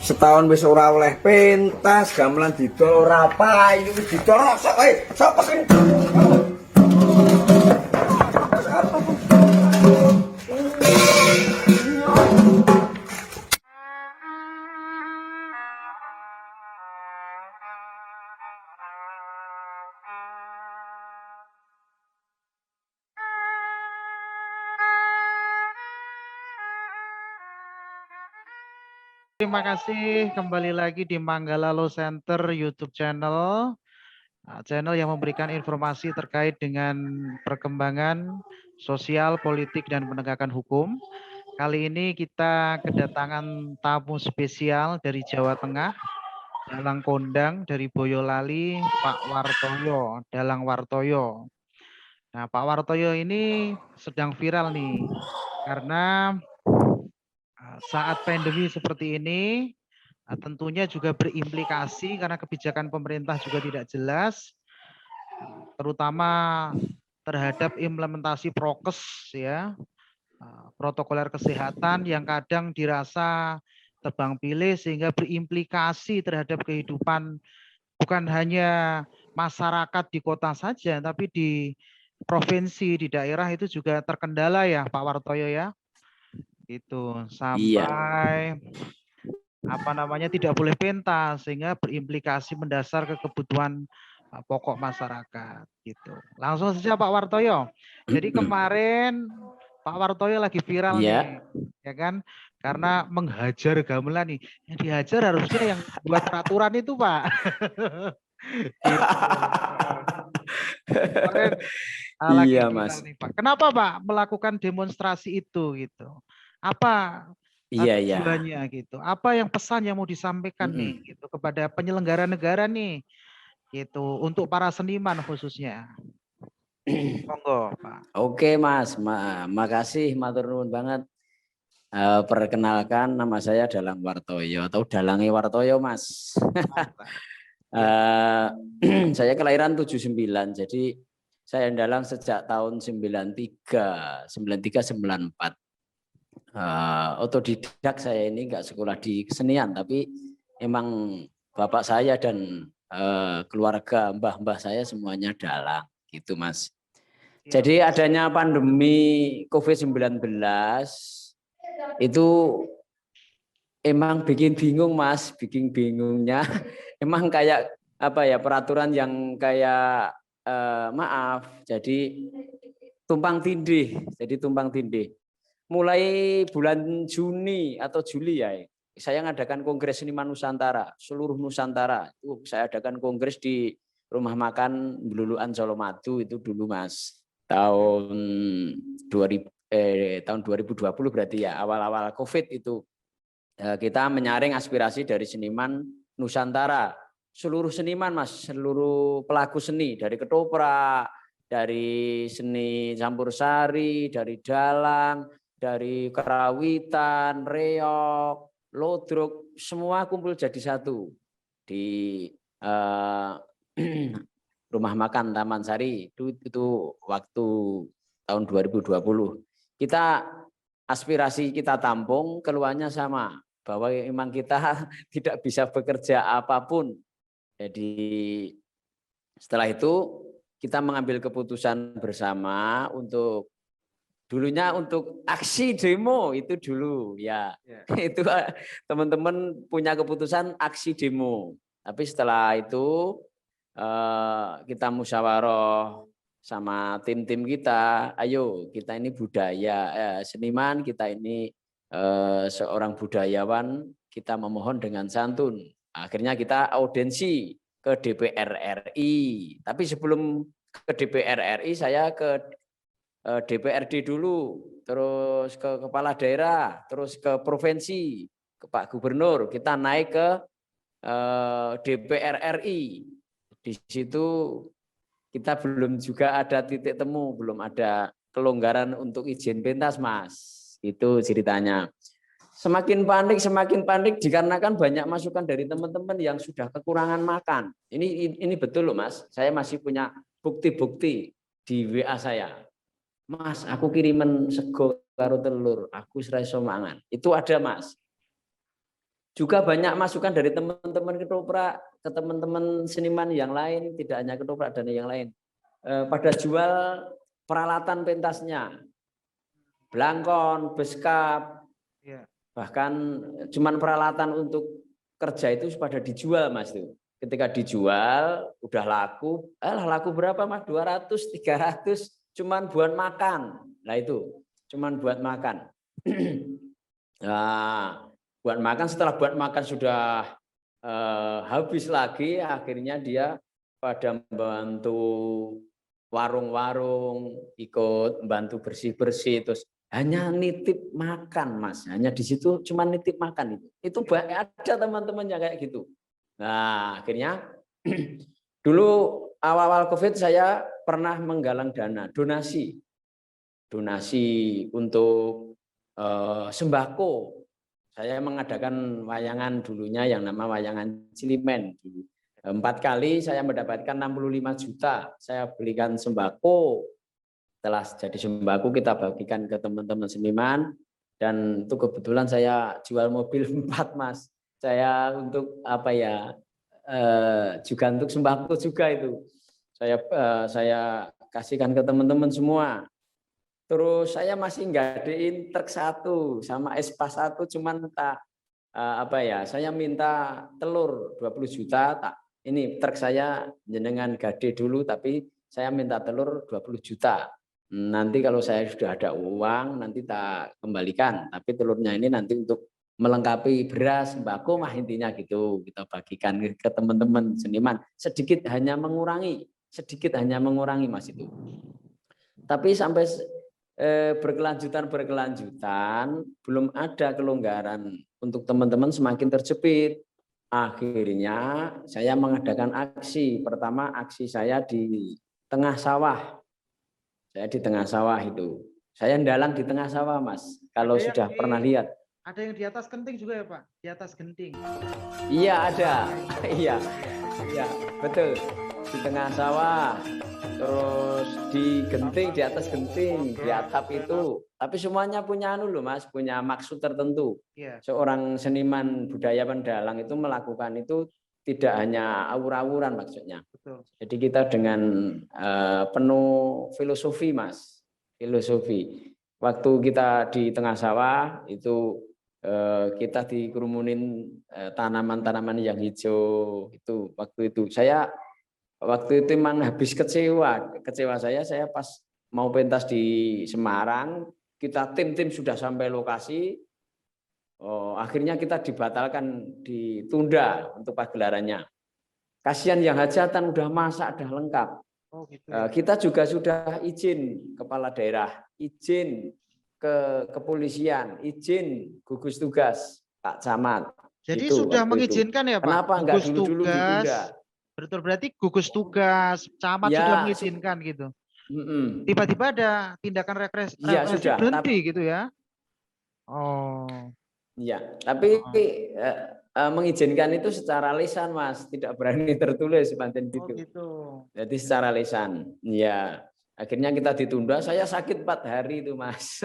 setahun wis ora oleh pentas, gamelan didol ora payu, didol sok ae, sok pesen. Terima kasih kembali lagi di Manggala Law Center YouTube channel. Channel yang memberikan informasi terkait dengan perkembangan sosial, politik, dan penegakan hukum. Kali ini kita kedatangan tamu spesial dari Jawa Tengah, Dalang Kondang dari Boyolali, Pak Wartoyo, Dalang Wartoyo. Nah, Pak Wartoyo ini sedang viral nih, karena saat pandemi seperti ini, tentunya juga berimplikasi karena kebijakan pemerintah juga tidak jelas, terutama terhadap implementasi prokes ya, protokoler kesehatan yang kadang dirasa tebang pilih sehingga berimplikasi terhadap kehidupan bukan hanya masyarakat di kota saja, tapi di provinsi, di daerah itu juga terkendala ya Pak Wartoyo ya. Itu Iya. sampai tidak boleh pentas sehingga berimplikasi mendasar ke kebutuhan pokok masyarakat gitu. Langsung saja Pak Wartoyo. Jadi kemarin Pak Wartoyo lagi viral Iya. nih, ya kan? Karena menghajar gamelan nih. Yang dihajar harusnya yang buat peraturan itu, Pak. Gitu. Kemarin lagi Iya, viral Mas. nih, Pak. Kenapa, Pak, melakukan demonstrasi itu gitu? Apa Iya, iya. tujuannya gitu? Apa yang pesan yang mau disampaikan nih gitu kepada penyelenggara negara nih gitu untuk para seniman khususnya? Monggo, Pak. Oke, Mas. Makasih, matur nuwun banget. Perkenalkan, nama saya Dalang Wartoyo atau Dalangi Wartoyo, Mas. Mantap. Ya. Saya kelahiran 79, jadi saya dalang sejak tahun 93, 94. Otodidak saya ini nggak sekolah di kesenian, tapi emang bapak saya dan keluarga mbah-mbah saya semuanya dalang, gitu Mas. Ya. Jadi adanya pandemi COVID-19 itu emang bikin bingung Mas, bikin bingungnya. Emang kayak apa ya, peraturan yang kayak maaf, jadi tumpang tindih, mulai bulan Juni atau Juli ya, saya ngadakan Kongres Seniman Nusantara, seluruh Nusantara. Itu saya adakan kongres di Rumah Makan Beluluan Colomadu itu dulu Mas. Tahun 2020 berarti ya, awal-awal Covid itu. Kita menyaring aspirasi dari seniman Nusantara. Seluruh seniman Mas, seluruh pelaku seni, dari ketoprak, dari seni campur sari, dari dalang, dari kerawitan, reok, lodrok, semua kumpul jadi satu di Rumah Makan Taman Sari itu waktu tahun 2020. Kita aspirasi kita tampung, keluarnya sama bahwa memang kita tidak bisa bekerja apapun. Jadi setelah itu kita mengambil keputusan bersama untuk dulunya untuk aksi demo itu dulu ya. Itu teman-teman punya keputusan aksi demo. Tapi setelah itu kita musyawarah sama tim-tim kita, ayo kita ini budaya seniman, kita ini seorang budayawan, kita memohon dengan santun. Akhirnya kita audiensi ke DPR RI. Tapi sebelum ke DPR RI saya ke DPRD dulu, terus ke kepala daerah, terus ke provinsi, ke Pak Gubernur. Kita naik ke DPR RI. Di situ kita belum juga ada titik temu, belum ada kelonggaran untuk izin pentas, Mas. Itu ceritanya. Semakin panik dikarenakan banyak masukan dari teman-teman yang sudah kekurangan makan. Ini betul loh, Mas. Saya masih punya bukti-bukti di WA saya. Mas, aku kiriman sego karo telur, aku ora iso mangan. Itu ada, Mas. Juga banyak masukan dari teman-teman ketoprak, ke teman-teman seniman yang lain, tidak hanya ketoprak dan yang lain. Pada jual peralatan pentasnya, belangkon, beskap, Iya. bahkan cuman peralatan untuk kerja itu pada dijual Mas tuh. Ketika dijual udah laku, laku berapa Mas? 200, 300 cuman buat makan. Nah itu, cuman buat makan. Nah, buat makan, setelah buat makan sudah habis lagi, akhirnya dia pada membantu warung-warung, ikut membantu bersih-bersih, terus hanya nitip makan Mas, hanya di situ cuma nitip makan itu ada teman-teman yang kayak gitu. Nah akhirnya dulu awal-awal COVID saya pernah menggalang dana donasi untuk sembako. Saya mengadakan wayangan dulunya yang nama wayangan Cilimen. 4 kali saya mendapatkan 65 juta. Saya belikan sembako. Setelah jadi sembako kita bagikan ke teman-teman seniman. Dan itu kebetulan saya jual mobil 4 Mas. Saya untuk apa ya, juga untuk sembako juga itu. Saya kasihkan ke teman-teman semua. Terus saya masih nggadein truk 1 sama Espa 1 cuman tak saya minta telur 20 juta tak. Ini truk saya jenengan gade dulu tapi saya minta telur 20 juta. Nanti kalau saya sudah ada uang nanti tak kembalikan, tapi telurnya ini nanti untuk melengkapi beras sembako mah intinya gitu. Kita bagikan ke teman-teman seniman, sedikit hanya mengurangi Mas itu. Tapi sampai berkelanjutan belum ada kelonggaran untuk teman-teman, semakin terjepit. Akhirnya saya mengadakan aksi. Pertama aksi saya di tengah sawah. Saya di tengah sawah itu. Saya ndalang di tengah sawah Mas. Kalau sudah pernah lihat. Ada yang di atas genting juga ya Pak? Di atas genting. Iya ada. Iya betul. Di tengah sawah. Terus di genting, di atas genting, di atap itu. Tapi semuanya punya Mas, punya maksud tertentu. Seorang seniman budaya pendalang itu melakukan itu tidak hanya awur-awuran maksudnya. Betul. Jadi kita dengan penuh filosofi Mas, filosofi. Waktu kita di tengah sawah itu kita dikerumunin tanaman-tanaman yang hijau itu. Waktu itu memang habis kecewa saya pas mau pentas di Semarang, kita tim sudah sampai lokasi, akhirnya kita dibatalkan, ditunda untuk pagelarannya. Kasihan yang hajatan udah masak, udah lengkap. Oh, gitu ya. Kita juga sudah izin kepala daerah, izin ke kepolisian, izin gugus tugas Pak Camat. Jadi gitu, sudah mengizinkan itu. Ya Pak? Kenapa enggak dulu ditunda? Betul, berarti gugus tugas, camat ya, sudah mengizinkan gitu. Tiba-tiba ada tindakan represi sudah, berhenti gitu ya. Oh. Iya, tapi mengizinkan itu secara lisan Mas, tidak berani tertulis manten gitu. Oh gitu. Jadi secara lisan. Ya, akhirnya kita ditunda, saya sakit 4 hari itu Mas.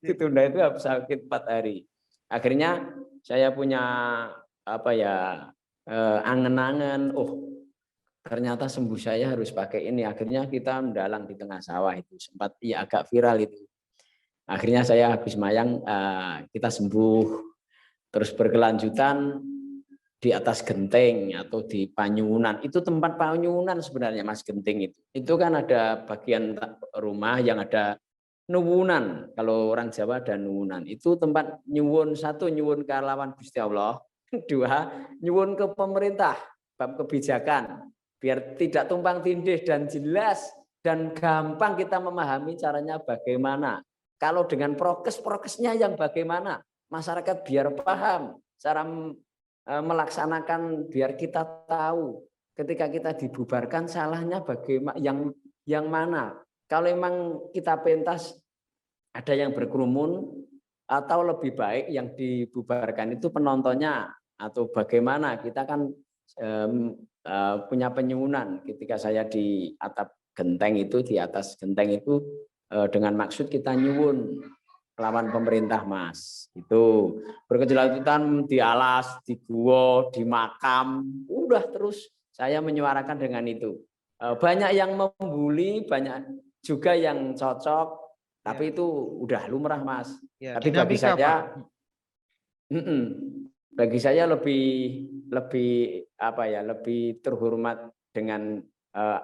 Ditunda itu habis sakit 4 hari. Akhirnya saya punya angen-angen, ternyata sembuh saya harus pakai ini. Akhirnya kita mendalang di tengah sawah itu, sempat ya agak viral itu. Akhirnya saya habis mayang, kita sembuh. Terus berkelanjutan di atas genteng atau di Panyuwunan. Itu tempat Panyuwunan sebenarnya Mas, genteng itu. Itu kan ada bagian rumah yang ada nuwunan. Kalau orang Jawa ada nuwunan. Itu tempat nyuwun, 1 nyuwun ke lawan Gusti Allah, 2 nyuwun ke pemerintah bab kebijakan. Biar tidak tumpang tindih dan jelas dan gampang kita memahami caranya bagaimana. Kalau dengan prokesnya yang bagaimana, masyarakat biar paham cara melaksanakan, biar kita tahu ketika kita dibubarkan salahnya bagaimana, yang mana. Kalau memang kita pentas ada yang berkerumun, atau lebih baik yang dibubarkan itu penontonnya, atau bagaimana. Kita kan punya penyuwunan. Ketika saya di atap genteng itu, di atas genteng itu dengan maksud kita nyuwun lawan pemerintah, Mas. Itu berkelanjutan di alas, di gua, di makam, udah terus saya menyuarakan dengan itu. Banyak yang membuli, banyak juga yang cocok, tapi itu udah lumrah, Mas. Ya, Tapi bagi dinamika, Pak. saya, bagi saya lebih apa ya, lebih terhormat dengan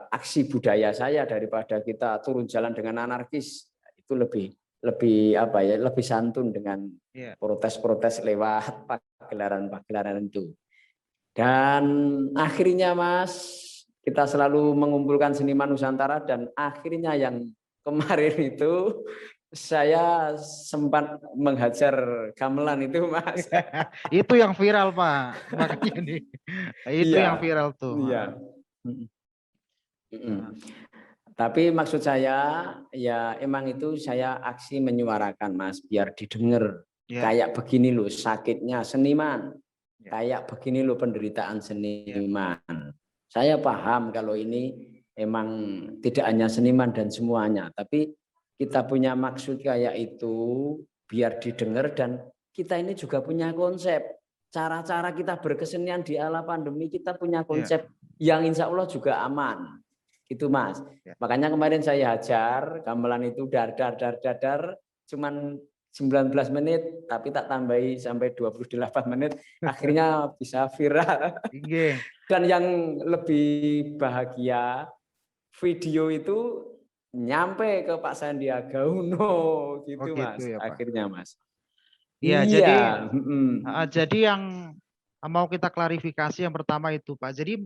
aksi budaya saya daripada kita turun jalan dengan anarkis. Itu lebih apa ya, lebih santun dengan Ya. protes-protes lewat pagelaran-pagelaran itu. Dan akhirnya, Mas, kita selalu mengumpulkan seniman Nusantara, dan akhirnya yang kemarin itu saya sempat menghajar gamelan itu, Mas. Itu yang viral, Pak. Makanya nih. Itu Iya, yang viral tuh. iya. Tapi maksud saya ya emang itu saya aksi menyuarakan, Mas, biar didengar. Ya. Kayak begini loh sakitnya seniman. Ya. Kayak begini loh penderitaan Ya. seniman. Saya paham kalau ini emang tidak hanya seniman dan semuanya, tapi kita punya maksud kayak itu biar didengar, dan kita ini juga punya konsep. Cara-cara kita berkesenian di ala pandemi, kita punya konsep yang insya Allah juga aman. Gitu, Mas. Makanya kemarin saya hajar gamelan itu dar cuman 19 menit, tapi tak tambahi sampai 28 menit, akhirnya bisa viral. Dan yang lebih bahagia, video itu nyampe ke Pak Sandiaga Uno, gitu, gitu Mas. ya, Pak. Akhirnya, Mas. Ya, Iya. jadi yang mau kita klarifikasi yang pertama itu, Pak. Jadi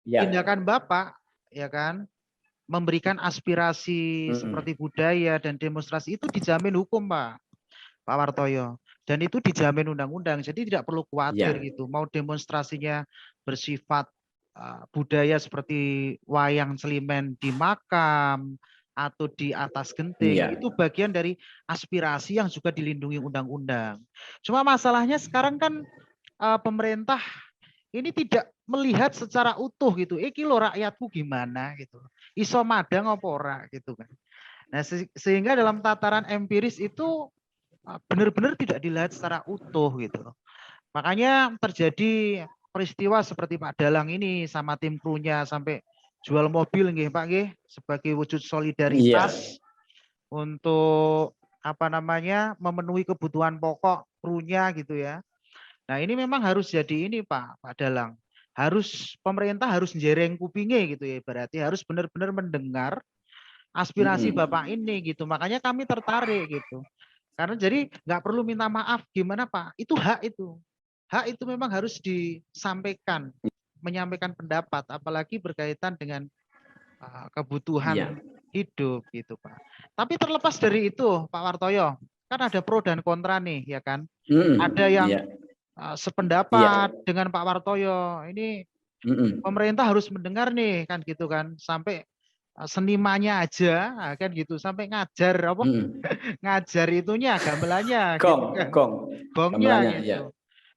tindakan Bapak, ya kan, memberikan aspirasi seperti budaya dan demonstrasi itu dijamin hukum, Pak Wartoyo. Dan itu dijamin undang-undang. Jadi tidak perlu khawatir gitu. Mau demonstrasinya bersifat budaya seperti wayang selimen di makam atau di atas genting, itu bagian dari aspirasi yang juga dilindungi undang-undang. Cuma masalahnya sekarang kan pemerintah ini tidak melihat secara utuh gitu. Iki lo rakyatku gimana gitu. Iso madang apa ora gitu kan. Nah, sehingga dalam tataran empiris itu benar-benar tidak dilihat secara utuh gitu. Makanya terjadi peristiwa seperti Pak Dalang ini sama tim krunya sampai jual mobil nggih Pak nggih, sebagai wujud solidaritas untuk apa namanya, memenuhi kebutuhan pokok krunya gitu ya. Nah, ini memang harus jadi ini Pak Dalang. Pemerintah harus njereng kupingnya gitu ya, berarti harus benar-benar mendengar aspirasi Bapak ini gitu. Makanya kami tertarik gitu. Karena jadi nggak perlu minta maaf gimana Pak, itu hak itu. Hak itu memang harus disampaikan, menyampaikan pendapat, apalagi berkaitan dengan kebutuhan hidup gitu Pak. Tapi terlepas dari itu Pak Wartoyo, kan ada pro dan kontra nih ya kan. Ada yang sependapat dengan Pak Wartoyo, ini pemerintah harus mendengar nih kan gitu kan, sampai senimannya aja kan gitu, sampai ngajar apa ngajar itunya gamelannya gitu kan, gongnya gitu.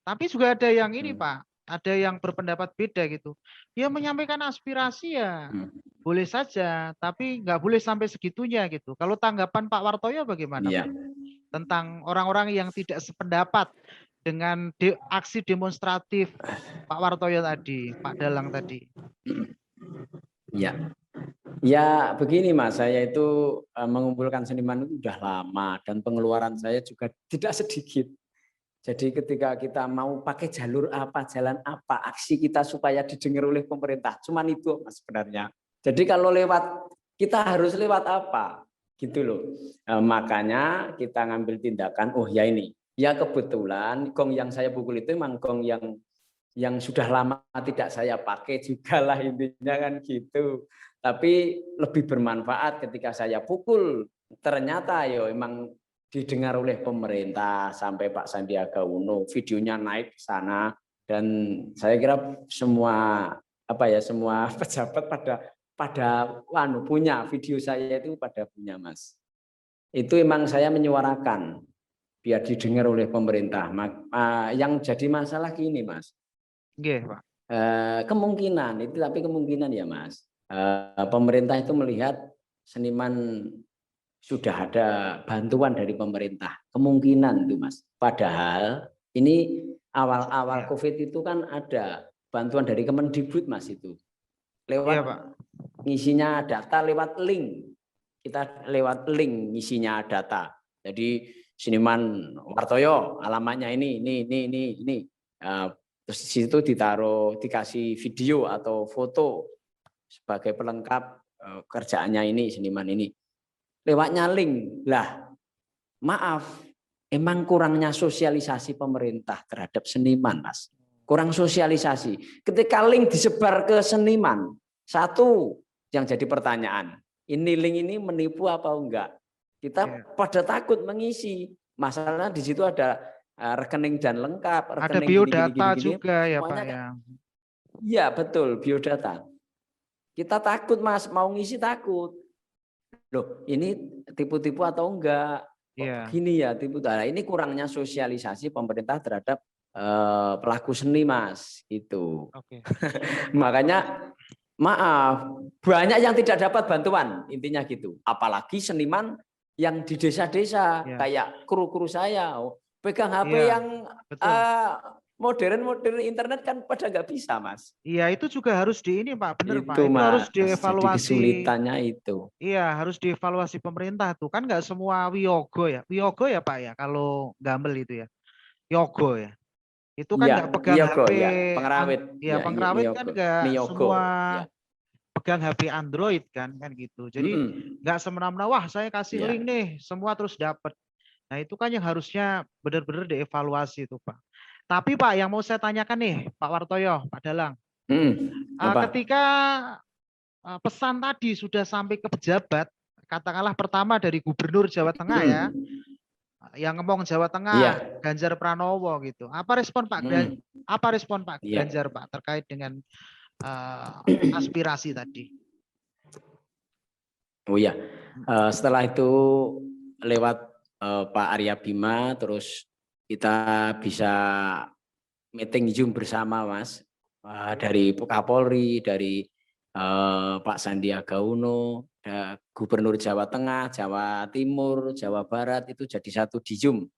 Tapi juga ada yang ini Pak, ada yang berpendapat beda gitu. Ya menyampaikan aspirasi ya boleh saja, tapi nggak boleh sampai segitunya gitu. Kalau tanggapan Pak Wartoyo bagaimana Pak? Tentang orang-orang yang tidak sependapat dengan aksi demonstratif Pak Wartoyo tadi, Pak Dalang tadi. Ya begini Mas, saya itu mengumpulkan seniman itu udah lama, dan pengeluaran saya juga tidak sedikit. Jadi ketika kita mau pakai jalur apa, jalan apa, aksi kita supaya didengar oleh pemerintah, cuman itu Mas sebenarnya. Jadi kalau lewat, kita harus lewat apa, gitu loh. Makanya kita ngambil tindakan, oh ya ini, ya kebetulan gong yang saya pukul itu memang gong yang sudah lama tidak saya pakai juga lah, intinya kan gitu. Tapi lebih bermanfaat ketika saya pukul, ternyata yo emang didengar oleh pemerintah sampai Pak Sandiaga Uno, videonya naik ke sana, dan saya kira semua semua pejabat pada punya video saya itu, pada punya Mas. Itu emang saya menyuarakan biar didengar oleh pemerintah. Yang jadi masalah gini Mas. Pak. Kemungkinan itu, tapi kemungkinan ya Mas. Pemerintah itu melihat seniman sudah ada bantuan dari pemerintah. Kemungkinan itu Mas. Padahal ini awal-awal Ya. COVID itu kan ada bantuan dari Kemendikbud Mas itu. Lewat Iya, Pak. ngisinya data lewat link. Kita lewat link ngisinya data. Jadi Seniman Wartoyo alamatnya ini. Terus di situ dikasih video atau foto sebagai pelengkap kerjaannya ini seniman ini. Lewatnya link. Lah, maaf, emang kurangnya sosialisasi pemerintah terhadap seniman, Mas. Kurang sosialisasi. Ketika link disebar ke seniman, satu yang jadi pertanyaan, ini link ini menipu apa enggak? Kita pada takut mengisi. Masalahnya di situ ada rekening dan lengkap, Ada rekening biodata gini. juga ya, Pak Semuanya ya. iya, betul, biodata. Kita takut, Mas, mau ngisi takut. Loh, ini tipu-tipu atau enggak? Kok Iya. begini ya tipu. Nah, ini kurangnya sosialisasi pemerintah terhadap pelaku seni, Mas, gitu. Oke. Makanya maaf, banyak yang tidak dapat bantuan, intinya gitu. Apalagi seniman yang di desa-desa, Ya. kayak kru-kru saya, pegang HP Iya, yang betul. modern internet kan pada nggak bisa, Mas. Iya, itu juga harus di ini, Pak. Benar, Pak. Itu, Itu harus Mas. Jadi dievaluasi. kesulitannya itu. Iya, harus dievaluasi pemerintah tuh. Kan nggak semua wiyogo ya. Wiyogo ya, Pak ya, kalau gamel itu ya. Yogo ya. Itu kan Iya, nggak pegang Yogo, HP, ya, pengerawit. ya pengrawit kan nggak Miyogo, semua ya. pegang HP Android kan gitu. Jadi nggak semena-mena, wah saya kasih Ya. link nih, semua terus dapat. Nah itu kan yang harusnya benar-benar dievaluasi itu, Pak. Tapi Pak, yang mau saya tanyakan nih, Pak Wartoyo, Pak Dalang, Apa? ketika pesan tadi sudah sampai ke pejabat, katakanlah pertama dari Gubernur Jawa Tengah ya, yang ngomong Jawa Tengah, Iya. Ganjar Pranowo gitu. Apa respon Pak Iya. Ganjar, Pak, terkait dengan aspirasi tadi? Oh ya, setelah itu lewat Pak Arya Bima, terus kita bisa meeting Zoom bersama, Mas, dari Kapolri, dari Pak Sandiaga Uno, Gubernur Jawa Tengah, Jawa Timur, Jawa Barat, itu jadi satu di Zoom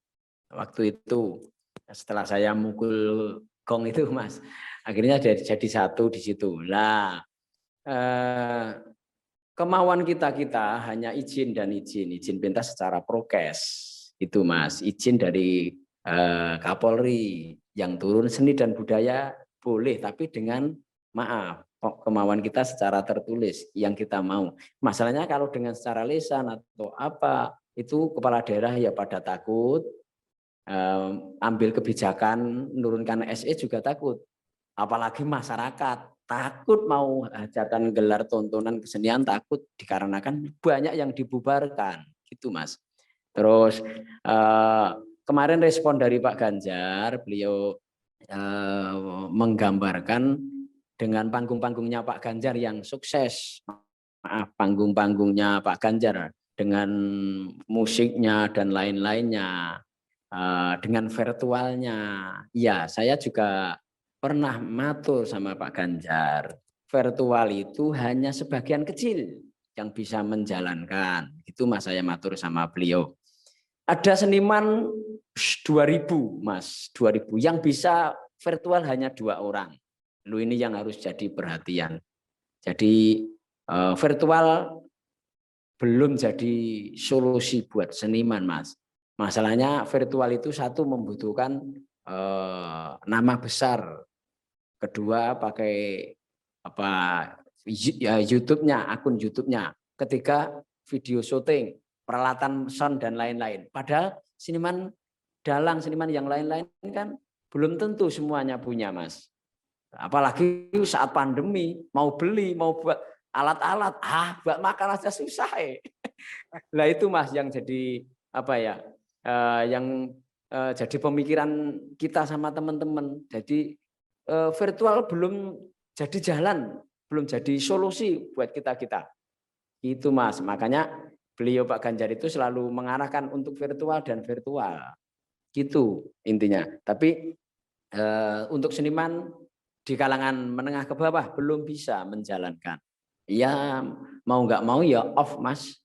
waktu itu. Setelah saya mukul gong itu, Mas, akhirnya jadi satu di situ. Lah, kemauan kita hanya izin pentas secara prokes, itu, Mas. Izin dari Kapolri yang turun seni dan budaya boleh, tapi dengan maaf, kemauan kita secara tertulis yang kita mau. Masalahnya kalau dengan secara lisan atau apa, itu kepala daerah ya pada takut, ambil kebijakan menurunkan SE juga takut. Apalagi masyarakat takut mau hajatan gelar tontonan kesenian, takut dikarenakan banyak yang dibubarkan, gitu, Mas. Terus kemarin respon dari Pak Ganjar, beliau menggambarkan dengan panggung-panggungnya Pak Ganjar yang sukses, panggung-panggungnya Pak Ganjar dengan musiknya dan lain-lainnya, dengan virtualnya. Ya, saya juga pernah matur sama Pak Ganjar, virtual itu hanya sebagian kecil yang bisa menjalankan. Itu, Mas, saya matur sama beliau. Ada seniman 2000, Mas, 2000 yang bisa virtual hanya 2 orang. Lu ini yang harus jadi perhatian. Jadi virtual belum jadi solusi buat seniman, Mas. Masalahnya virtual itu satu membutuhkan nama besar, kedua pakai apa YouTube-nya, akun YouTube-nya, ketiga video syuting, peralatan sound dan lain-lain. Padahal seniman dalang, seniman yang lain-lain kan belum tentu semuanya punya, Mas. Apalagi saat pandemi, mau beli, mau buat alat-alat, buat makan aja susah. Nah itu, Mas, yang jadi apa ya, yang jadi pemikiran kita sama teman-teman. Jadi virtual belum jadi jalan, belum jadi solusi buat kita. Itu, Mas. Makanya beliau Pak Ganjar itu selalu mengarahkan untuk virtual dan virtual. Gitu intinya. Tapi untuk seniman di kalangan menengah ke bawah belum bisa menjalankan. Ya mau nggak mau ya off, Mas.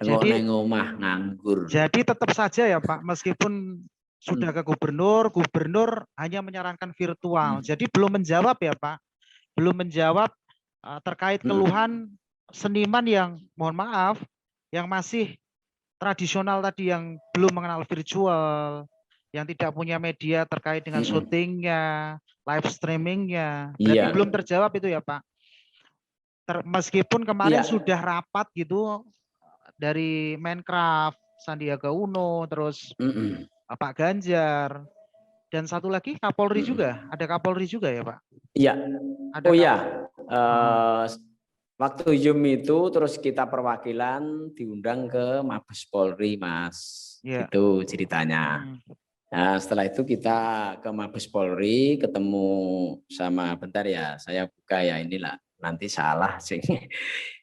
Tengok Jadi neng omah nganggur. Jadi tetap saja ya Pak, meskipun sudah ke gubernur, gubernur hanya menyarankan virtual. Jadi belum menjawab ya Pak, belum menjawab terkait keluhan seniman yang mohon maaf, yang masih tradisional tadi, yang belum mengenal virtual, yang tidak punya media terkait dengan syutingnya, live streamingnya. Berarti Iya. belum terjawab itu ya Pak. Meskipun kemarin Iya. sudah rapat gitu dari Menkraf, Sandiaga Uno, terus Pak Ganjar, dan satu lagi Kapolri juga. Ada Kapolri juga ya Pak? Iya. Ada Oh ya, waktu Zoom itu terus kita perwakilan diundang ke Mabes Polri, Mas. Ya. Itu ceritanya. Nah, setelah itu kita ke Mabes Polri, ketemu sama, bentar ya, saya buka ya, inilah nanti salah sih.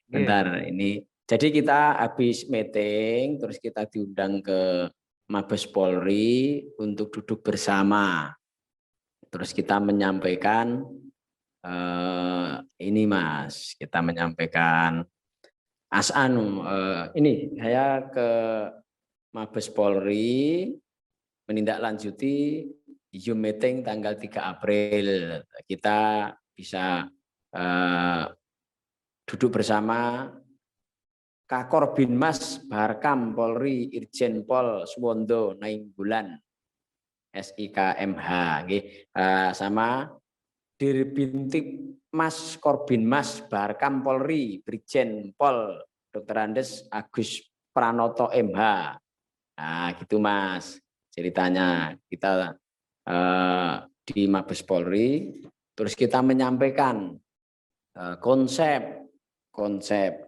Bentar, ini. Jadi kita habis meeting, terus kita diundang ke Mabes Polri untuk duduk bersama. Terus kita menyampaikan ini Mas, kita menyampaikan ini saya ke Mabes Polri menindaklanjuti Zoom meeting tanggal 3 April. Kita bisa duduk bersama Kakor Binmas Barkam Polri Irjen Pol Suwondo Nainggolan SIKMH sama Dirbintip Mas Korbinmas Barkam Polri Brigjen Pol Dr. Andes Agus Pranoto MH. Nah, gitu Mas. Ceritanya kita di Mabes Polri, terus kita menyampaikan konsep,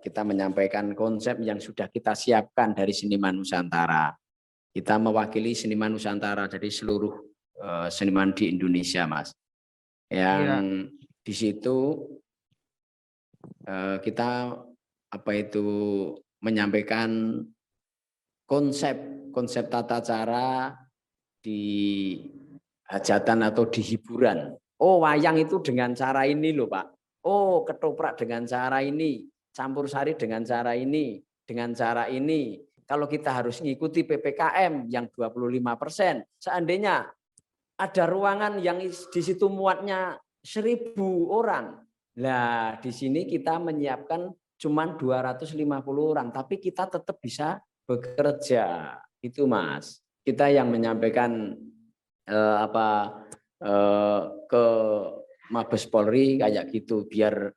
kita menyampaikan konsep yang sudah kita siapkan dari Seniman Nusantara. Kita mewakili Seniman Nusantara dari seluruh seniman di Indonesia, Mas. Yang di situ kita menyampaikan konsep tata cara di hajatan atau di hiburan. Oh, wayang itu dengan cara ini loh Pak. Oh, ketoprak dengan cara ini, campur sari dengan cara ini, dengan cara ini. Kalau kita harus mengikuti PPKM yang 25%, seandainya ada ruangan yang di situ muatnya 1.000 orang. Nah, di sini kita menyiapkan cuma 250 orang, tapi kita tetap bisa bekerja. Itu Mas. Kita yang menyampaikan ke Mabes Polri kayak gitu biar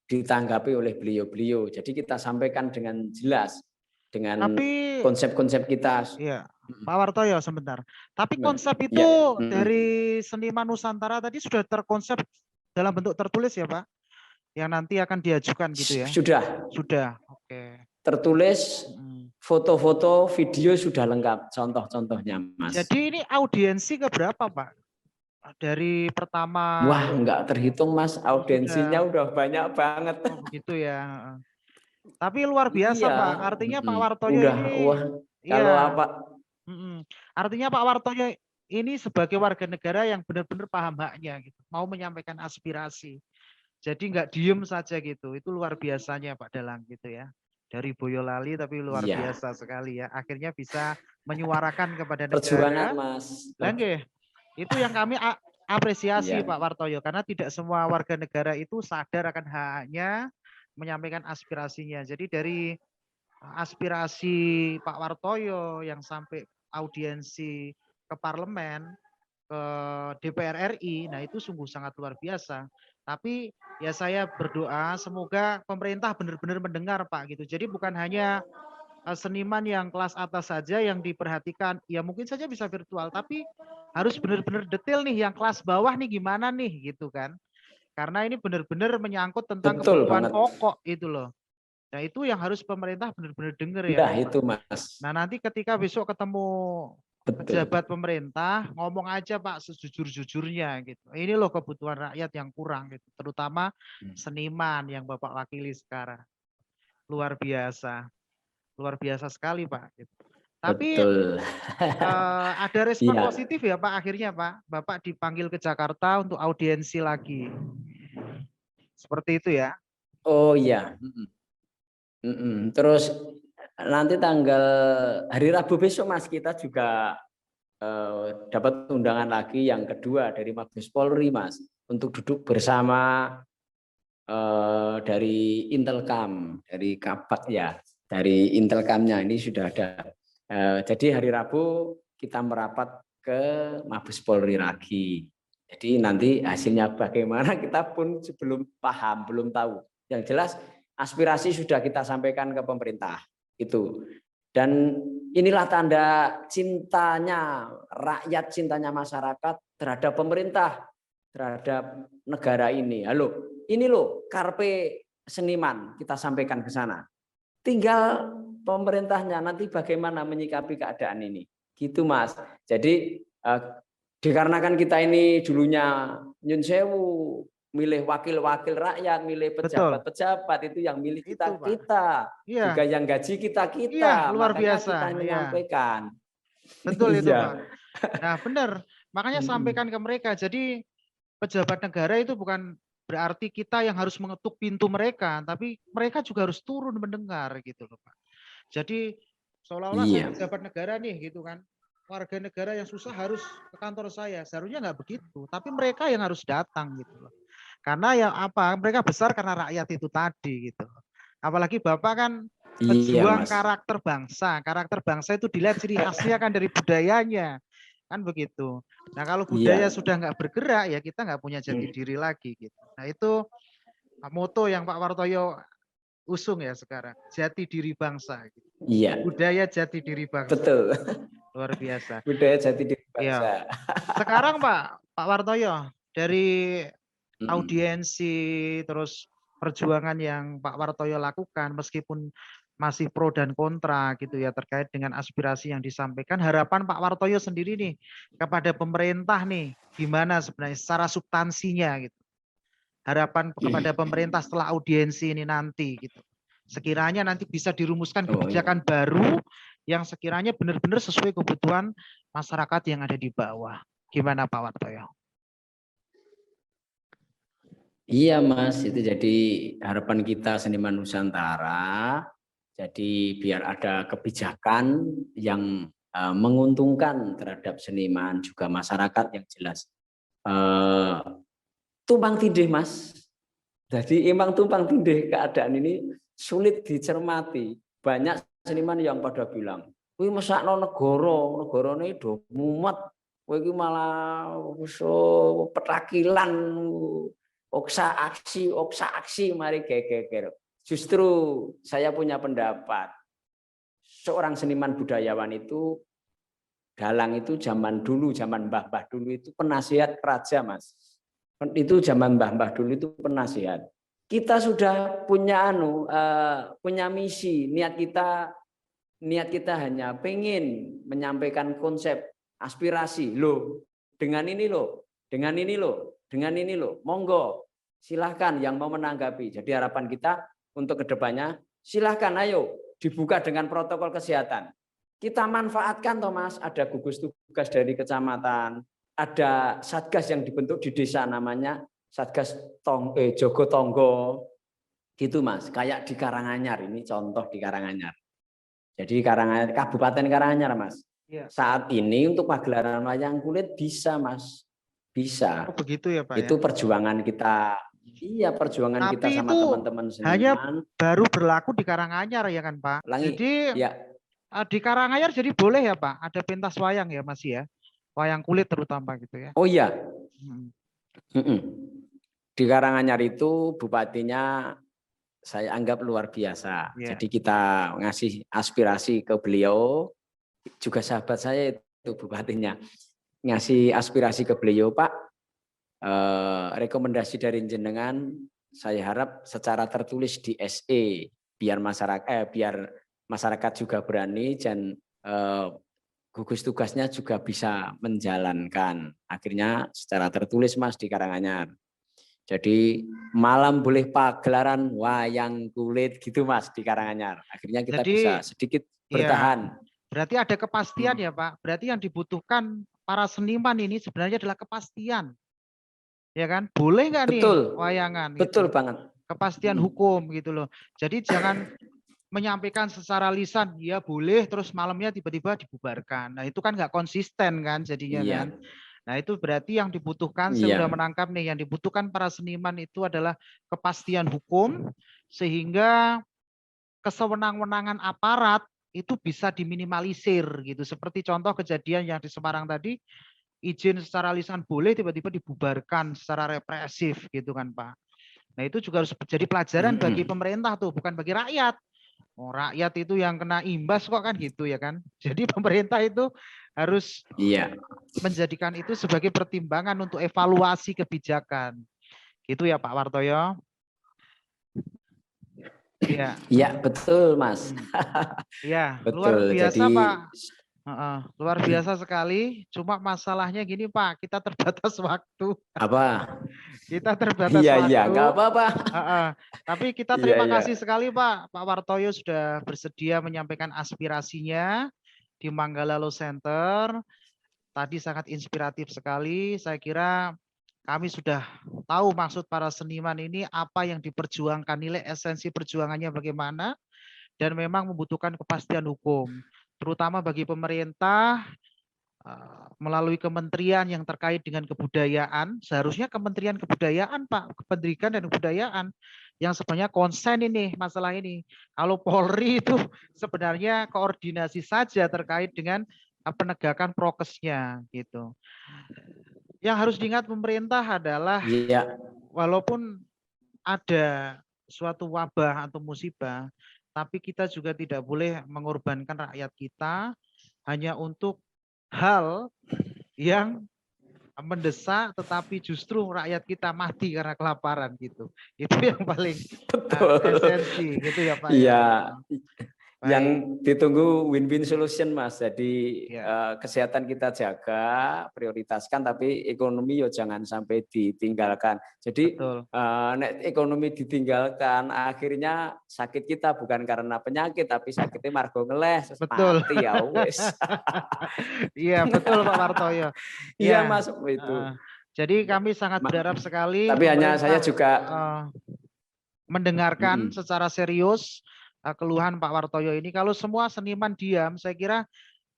ditanggapi oleh beliau-beliau. Jadi kita sampaikan dengan jelas dengan konsep-konsep kita. Iya, Pak Wartoyo sebentar. Tapi konsep itu dari Seniman Nusantara tadi sudah terkonsep dalam bentuk tertulis ya Pak? Yang nanti akan diajukan gitu ya? Sudah. Oke. Tertulis, foto-foto, video sudah lengkap. Contoh-contohnya Mas. Jadi ini audiensi ke berapa Pak? Dari pertama. Wah, enggak terhitung Mas, audiensinya udah banyak banget. Oh, begitu ya. Tapi luar biasa Pak, artinya Pak Wartoyo ini. Kalau apa? Artinya Pak Wartoyo ini sebagai warga negara yang benar-benar paham haknya, gitu, mau menyampaikan aspirasi. Jadi nggak diem saja gitu, itu luar biasanya Pak Dalang gitu ya. Dari Boyolali tapi luar biasa sekali ya. Akhirnya bisa menyuarakan kepada negara. Perjuangan Mas. Itu yang kami apresiasi Pak Wartoyo, karena tidak semua warga negara itu sadar akan haknya menyampaikan aspirasinya. Jadi dari aspirasi Pak Wartoyo yang sampai audiensi ke parlemen, ke DPR RI, nah itu sungguh sangat luar biasa. Tapi ya saya berdoa semoga pemerintah benar-benar mendengar Pak gitu. Jadi bukan hanya seniman yang kelas atas saja yang diperhatikan, ya mungkin saja bisa virtual, tapi harus benar-benar detail nih yang kelas bawah nih gimana nih gitu kan. Karena ini benar-benar menyangkut tentang kebutuhan pokok itu loh. Nah itu yang harus pemerintah benar-benar dengar ya. Nah itu Mas. Nah nanti ketika besok ketemu pejabat pemerintah, ngomong aja Pak sejujur-jujurnya gitu. Ini loh kebutuhan rakyat yang kurang gitu. Terutama seniman yang Bapak wakili sekarang. Luar biasa. Luar biasa sekali Pak. Gitu. Tapi ada respon positif ya Pak akhirnya Pak. Bapak dipanggil ke Jakarta untuk audiensi lagi. Seperti itu ya. Oh iya. Terus nanti tanggal hari Rabu besok Mas kita juga dapat undangan lagi yang kedua dari Mabes Polri Mas untuk duduk bersama dari Intelkam, dari Kabak ya, dari Intelkamnya ini sudah ada. Jadi hari Rabu kita merapat ke Mabes Polri lagi. Jadi nanti hasilnya bagaimana kita pun belum paham, belum tahu. Yang jelas aspirasi sudah kita sampaikan ke pemerintah itu. Dan inilah tanda cintanya rakyat, cintanya masyarakat terhadap pemerintah, terhadap negara ini. Halo, ini loh karpe seniman kita sampaikan ke sana. Tinggal pemerintahnya nanti bagaimana menyikapi keadaan ini. Gitu Mas. Jadi dikarenakan kita ini dulunya nyun sewu, milih wakil-wakil rakyat, milih pejabat-pejabat itu yang milih kita, Iya. juga yang gaji kita, Iya, luar makanya biasa. kita menyampaikan. Betul itu Iya. Pak. Nah benar, makanya sampaikan ke mereka. Jadi pejabat negara itu bukan berarti kita yang harus mengetuk pintu mereka, tapi mereka juga harus turun mendengar gitu loh Pak. Jadi seolah-olah saya pejabat negara nih gitu kan. Warga negara yang susah harus ke kantor saya. Seharusnya nggak begitu, tapi mereka yang harus datang gitu loh. Karena ya apa? Mereka besar karena rakyat itu tadi gitu. Apalagi Bapak kan pejuang karakter bangsa. Karakter bangsa itu dilihat ciri khasnya kan dari budayanya. Kan begitu. Nah kalau budaya sudah nggak bergerak ya kita nggak punya jati diri lagi gitu. Nah itu moto yang Pak Wartoyo usung ya sekarang. Jati diri bangsa. Gitu. Iya. Budaya jati diri bangsa. Betul. Luar biasa. Budaya jati diri bangsa. Ya. Sekarang Pak Wartoyo dari audiensi terus perjuangan yang Pak Wartoyo lakukan meskipun masih pro dan kontra gitu ya terkait dengan aspirasi yang disampaikan, harapan Pak Wartoyo sendiri nih kepada pemerintah nih gimana sebenarnya secara substansinya gitu. Harapan kepada pemerintah setelah audiensi ini nanti gitu. Sekiranya nanti bisa dirumuskan kebijakan baru yang sekiranya benar-benar sesuai kebutuhan masyarakat yang ada di bawah. Gimana Pak Wartoyo? Iya Mas, itu jadi harapan kita seniman Nusantara. Jadi biar ada kebijakan yang menguntungkan terhadap seniman juga masyarakat yang jelas. Tumpang tindih Mas. Jadi emang tumpang tindih keadaan ini sulit dicermati. Banyak seniman yang pada bilang, "Kuwi mesakno negara ini do mumet, kowe iki malah petakilan, oksa aksi, mari geger." Justru saya punya pendapat, seorang seniman budayawan itu, dalang itu zaman dulu, zaman mbah-mbah dulu itu penasihat raja Mas. Itu zaman mbah-mbah dulu itu penasihat. Kita sudah punya punya misi, niat kita hanya pengen menyampaikan konsep aspirasi loh, dengan ini loh, monggo silahkan yang mau menanggapi. Jadi harapan kita untuk kedepannya silahkan ayo dibuka dengan protokol kesehatan. Kita manfaatkan Thomas, ada gugus tugas dari kecamatan, ada satgas yang dibentuk di desa namanya Satgas Jogo Tonggo gitu Mas, kayak di Karanganyar, ini contoh di Karanganyar. Jadi Karanganyar, Kabupaten Karanganyar Mas. Ya. Saat ini untuk pagelaran wayang kulit bisa Mas, bisa. Oh, begitu ya Pak. Itu ya? Perjuangan kita, iya perjuangan tapi kita sama teman-teman seniman. Hanya baru berlaku di Karanganyar ya kan Pak. Jadi ya. Di Karanganyar jadi boleh ya Pak, ada pentas wayang ya Mas ya, wayang kulit terutama gitu ya. Oh iya. Di Karanganyar itu bupatinya saya anggap luar biasa. Yeah. Jadi kita ngasih aspirasi ke beliau, juga sahabat saya itu bupatinya, ngasih aspirasi ke beliau, Pak, rekomendasi dari jenengan saya harap secara tertulis di SE biar masyarakat juga berani dan gugus tugasnya juga bisa menjalankan. Akhirnya secara tertulis Mas di Karanganyar. Jadi malam boleh pagelaran wayang kulit gitu Mas di Karanganyar. Akhirnya kita bisa sedikit bertahan. Ya, berarti ada kepastian ya Pak. Berarti yang dibutuhkan para seniman ini sebenarnya adalah kepastian. Ya kan? Boleh nggak nih wayangan? Betul gitu. Banget. Kepastian hukum gitu loh. Jadi jangan menyampaikan secara lisan, ya boleh, terus malamnya tiba-tiba dibubarkan. Nah itu kan nggak konsisten kan jadinya Iya. kan. Nah itu berarti yang dibutuhkan, saya Iya. udah menangkap nih, yang dibutuhkan para seniman itu adalah kepastian hukum, sehingga kesewenang-wenangan aparat itu bisa diminimalisir gitu. Seperti contoh kejadian yang di Semarang tadi, izin secara lisan boleh, tiba-tiba dibubarkan secara represif gitu kan Pak. Nah itu juga harus menjadi pelajaran bagi pemerintah tuh, bukan bagi rakyat. Oh, rakyat itu yang kena imbas kok kan gitu ya kan. Jadi pemerintah itu harus Iya. menjadikan itu sebagai pertimbangan untuk evaluasi kebijakan. Gitu ya Pak Wartoyo. Iya. Iya, betul Mas. Iya, luar Betul. biasa Jadi Pak. Luar biasa sekali. Cuma masalahnya gini Pak, kita terbatas waktu. apa? Kita terbatas Iya, waktu. nggak apa-apa. Tapi kita Iya, terima iya. kasih sekali Pak Wartoyo sudah bersedia menyampaikan aspirasinya di Manggala Law Center. Tadi sangat inspiratif sekali. Saya kira kami sudah tahu maksud para seniman ini, apa yang diperjuangkan, nilai esensi perjuangannya bagaimana, dan memang membutuhkan kepastian hukum. Terutama bagi pemerintah, melalui kementerian yang terkait dengan kebudayaan, seharusnya Kementerian Kebudayaan Pak, Pendidikan dan Kebudayaan, yang sebenarnya konsen ini masalah ini. Kalau Polri itu sebenarnya koordinasi saja terkait dengan penegakan prokesnya gitu. Yang harus diingat pemerintah adalah walaupun ada suatu wabah atau musibah, tapi kita juga tidak boleh mengorbankan rakyat kita hanya untuk hal yang mendesak, tetapi justru rakyat kita mati karena kelaparan gitu. Itu yang paling esensi gitu ya Pak. Iya. Baik. Yang ditunggu win-win solution Mas. Jadi kesehatan kita jaga, prioritaskan, tapi ekonomi yo jangan sampai ditinggalkan. Jadi nek ekonomi ditinggalkan, akhirnya sakit kita bukan karena penyakit, tapi sakitnya margo ngeleh, betul. mati ya wis. Iya betul Pak Wartoyo. Iya Mas itu. Jadi kami sangat berharap sekali. Tapi hanya saya juga mendengarkan secara serius keluhan Pak Wartoyo ini. Kalau semua seniman diam, saya kira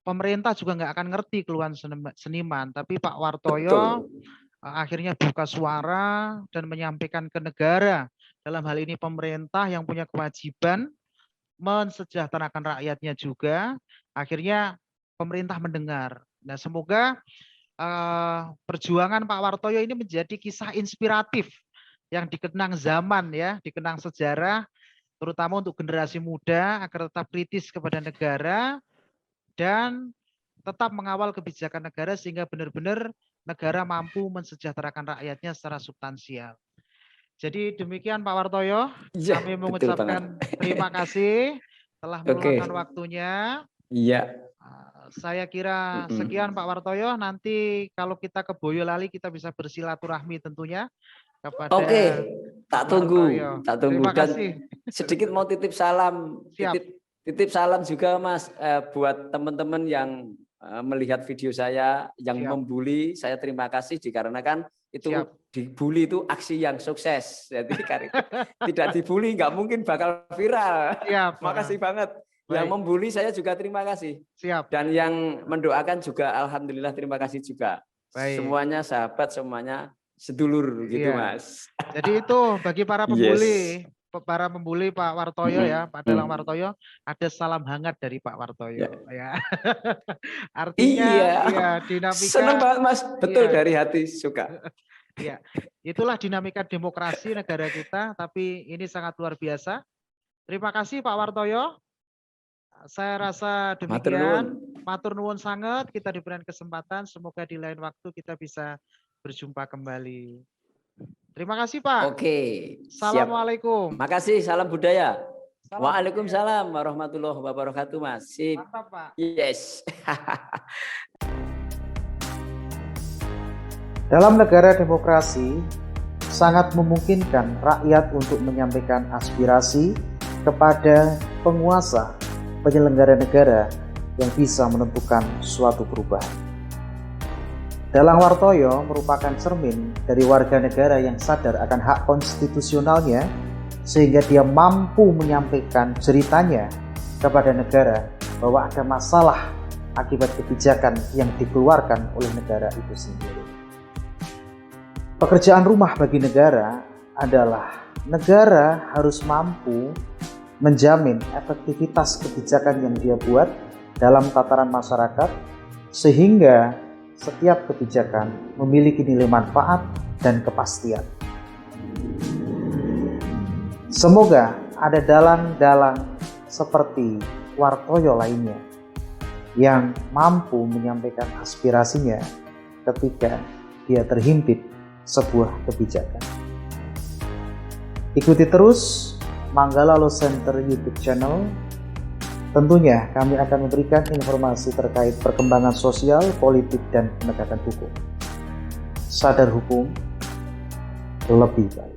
pemerintah juga nggak akan ngerti keluhan seniman. Tapi Pak Wartoyo akhirnya buka suara dan menyampaikan ke negara, dalam hal ini pemerintah yang punya kewajiban mensejahterakan rakyatnya juga. Akhirnya pemerintah mendengar. Nah, semoga perjuangan Pak Wartoyo ini menjadi kisah inspiratif yang dikenang zaman ya, dikenang sejarah, terutama untuk generasi muda agar tetap kritis kepada negara dan tetap mengawal kebijakan negara sehingga benar-benar negara mampu mensejahterakan rakyatnya secara substansial. Jadi demikian Pak Wartoyo, kami mengucapkan terima kasih telah meluangkan waktunya. Iya. Saya kira sekian Pak Wartoyo, nanti kalau kita ke Boyolali kita bisa bersilaturahmi tentunya. Oke, tak tunggu. Terima Dan kasih. sedikit mau titip salam, titip salam juga Mas buat teman-teman yang melihat video saya yang membuli. Saya terima kasih dikarenakan itu dibully itu aksi yang sukses. Jadi tidak dibully nggak mungkin bakal viral. Makasih banget. Yang membuli saya juga terima kasih. Dan yang mendoakan juga alhamdulillah terima kasih juga. Semuanya sahabat, semuanya sedulur gitu Mas. Jadi itu bagi para pembuli, para pembuli Pak Wartoyo ya, Pak Dalang Wartoyo, ada salam hangat dari Pak Wartoyo ya. Artinya ya dinamika. Senang banget Mas, betul dari hati suka. Ya, itulah dinamika demokrasi negara kita, tapi ini sangat luar biasa. Terima kasih Pak Wartoyo. Saya rasa demikian. Matur nuwun sangat, kita diberikan kesempatan, semoga di lain waktu kita bisa berjumpa kembali. Terima kasih Pak. Oke. Assalamualaikum. Makasih, salam budaya. Waalaikumsalam warahmatullahi wabarakatuh Mas. Mantap Pak. Yes. Dalam negara demokrasi, sangat memungkinkan rakyat untuk menyampaikan aspirasi kepada penguasa, penyelenggara negara yang bisa menentukan suatu perubahan. Dalang Wartoyo merupakan cermin dari warga negara yang sadar akan hak konstitusionalnya sehingga dia mampu menyampaikan ceritanya kepada negara bahwa ada masalah akibat kebijakan yang dikeluarkan oleh negara itu sendiri. Pekerjaan rumah bagi negara adalah negara harus mampu menjamin efektivitas kebijakan yang dia buat dalam tataran masyarakat, sehingga setiap kebijakan memiliki nilai manfaat dan kepastian. Semoga ada dalang-dalang seperti Wartoyo lainnya yang mampu menyampaikan aspirasinya ketika dia terhimpit sebuah kebijakan. Ikuti terus Manggala Law Center YouTube channel. Tentunya kami akan memberikan informasi terkait perkembangan sosial, politik, dan penegakan hukum. Sadar hukum lebih baik.